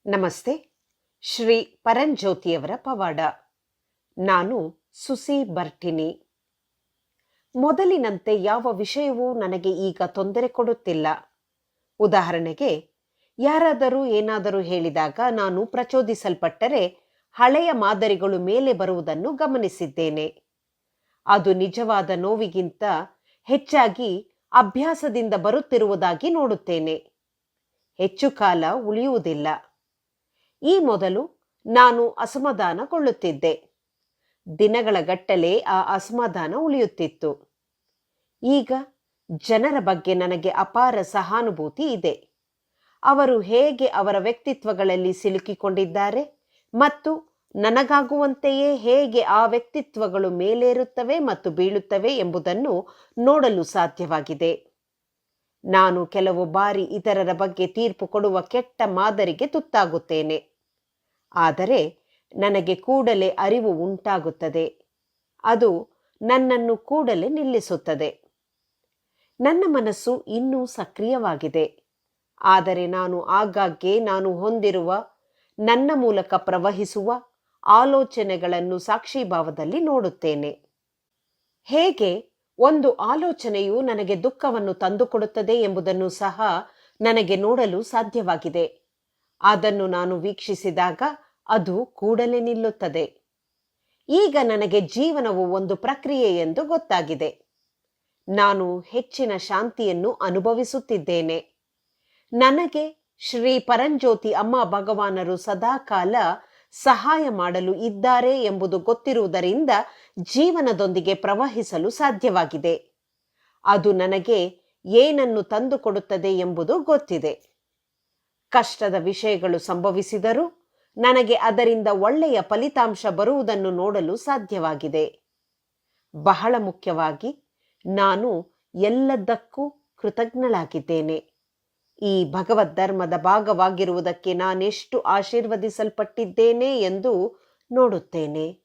ನಮಸ್ತೆ. ಶ್ರೀ ಪರಂಜ್ಯೋತಿಯವರ ಪವಾಡ. ನಾನು ಸುಸಿ ಬರ್ಟಿನಿ. ಮೊದಲಿನಂತೆ ಯಾವ ವಿಷಯವೂ ನನಗೆ ಈಗ ತೊಂದರೆ ಕೊಡುತ್ತಿಲ್ಲ. ಉದಾಹರಣೆಗೆ, ಯಾರಾದರೂ ಏನಾದರೂ ಹೇಳಿದಾಗ ನಾನು ಪ್ರಚೋದಿಸಲ್ಪಟ್ಟರೆ ಹಳೆಯ ಮಾದರಿಗಳು ಮೇಲೆ ಬರುವುದನ್ನು ಗಮನಿಸಿದ್ದೇನೆ. ಅದು ನಿಜವಾದ ನೋವಿಗಿಂತ ಹೆಚ್ಚಾಗಿ ಅಭ್ಯಾಸದಿಂದ ಬರುತ್ತಿರುವುದಾಗಿ ನೋಡುತ್ತೇನೆ. ಹೆಚ್ಚು ಕಾಲ ಉಳಿಯುವುದಿಲ್ಲ. ಈ ಮೊದಲು ನಾನು ಅಸಮಾಧಾನಗೊಳ್ಳುತ್ತಿದ್ದೆ. ದಿನಗಳ ಗಟ್ಟಲೆ ಆ ಅಸಮಾಧಾನ ಉಳಿಯುತ್ತಿತ್ತು. ಈಗ ಜನರ ಬಗ್ಗೆ ನನಗೆ ಅಪಾರ ಸಹಾನುಭೂತಿ ಇದೆ. ಅವರು ಹೇಗೆ ಅವರ ವ್ಯಕ್ತಿತ್ವಗಳಲ್ಲಿ ಸಿಲುಕಿಕೊಂಡಿದ್ದಾರೆ ಮತ್ತು ನನಗಾಗುವಂತೆಯೇ ಹೇಗೆ ಆ ವ್ಯಕ್ತಿತ್ವಗಳು ಮೇಲೇರುತ್ತವೆ ಮತ್ತು ಬೀಳುತ್ತವೆ ಎಂಬುದನ್ನು ನೋಡಲು ಸಾಧ್ಯವಾಗಿದೆ. ನಾನು ಕೆಲವು ಬಾರಿ ಇತರರ ಬಗ್ಗೆ ತೀರ್ಪು ಕೊಡುವ ಕೆಟ್ಟ ಮಾದರಿಗೆ ತುತ್ತಾಗುತ್ತೇನೆ. ಆದರೆ ನನಗೆ ಕೂಡಲೇ ಅರಿವು ಉಂಟಾಗುತ್ತದೆ. ಅದು ನನ್ನನ್ನು ಕೂಡಲೇ ನಿಲ್ಲಿಸುತ್ತದೆ. ನನ್ನ ಮನಸ್ಸು ಇನ್ನೂ ಸಕ್ರಿಯವಾಗಿದೆ. ಆದರೆ ನಾನು ಆಗಾಗ್ಗೆ ನಾನು ಹೊಂದಿರುವ, ನನ್ನ ಮೂಲಕ ಪ್ರವಹಿಸುವ ಆಲೋಚನೆಗಳನ್ನು ಸಾಕ್ಷಿಭಾವದಲ್ಲಿ ನೋಡುತ್ತೇನೆ. ಹೇಗೆ ಒಂದು ಆಲೋಚನೆಯು ನನಗೆ ದುಃಖವನ್ನು ತಂದುಕೊಡುತ್ತದೆ ಎಂಬುದನ್ನು ಸಹ ನನಗೆ ನೋಡಲು ಸಾಧ್ಯವಾಗಿದೆ. ಅದನ್ನು ನಾನು ವೀಕ್ಷಿಸಿದಾಗ ಅದು ಕೂಡಲೇ ನಿಲ್ಲುತ್ತದೆ. ಈಗ ನನಗೆ ಜೀವನವು ಒಂದು ಪ್ರಕ್ರಿಯೆ ಎಂದು ಗೊತ್ತಾಗಿದೆ. ನಾನು ಹೆಚ್ಚಿನ ಶಾಂತಿಯನ್ನು ಅನುಭವಿಸುತ್ತಿದ್ದೇನೆ. ನನಗೆ ಶ್ರೀ ಪರಂಜ್ಯೋತಿ ಅಮ್ಮ ಭಗವಾನರು ಸದಾಕಾಲ ಸಹಾಯ ಮಾಡಲು ಇದ್ದಾರೆ ಎಂಬುದು ಗೊತ್ತಿರುವುದರಿಂದ ಜೀವನದೊಂದಿಗೆ ಪ್ರವಹಿಸಲು ಸಾಧ್ಯವಾಗಿದೆ. ಅದು ನನಗೆ ಏನನ್ನು ತಂದುಕೊಡುತ್ತದೆ ಎಂಬುದು ಗೊತ್ತಿದೆ. ಕಷ್ಟದ ವಿಷಯಗಳು ಸಂಭವಿಸಿದರೂ ನನಗೆ ಅದರಿಂದ ಒಳ್ಳೆಯ ಫಲಿತಾಂಶ ಬರುವುದನ್ನು ನೋಡಲು ಸಾಧ್ಯವಾಗಿದೆ. ಬಹಳ ಮುಖ್ಯವಾಗಿ ನಾನು ಎಲ್ಲದಕ್ಕೂ ಕೃತಜ್ಞಳಾಗಿದ್ದೇನೆ. ಈ ಭಗವದ್ ಧರ್ಮದ ಭಾಗವಾಗಿರುವುದಕ್ಕೆ ನಾನೆಷ್ಟು ಆಶೀರ್ವದಿಸಲ್ಪಟ್ಟಿದ್ದೇನೆ ಎಂದು ನೋಡುತ್ತೇನೆ.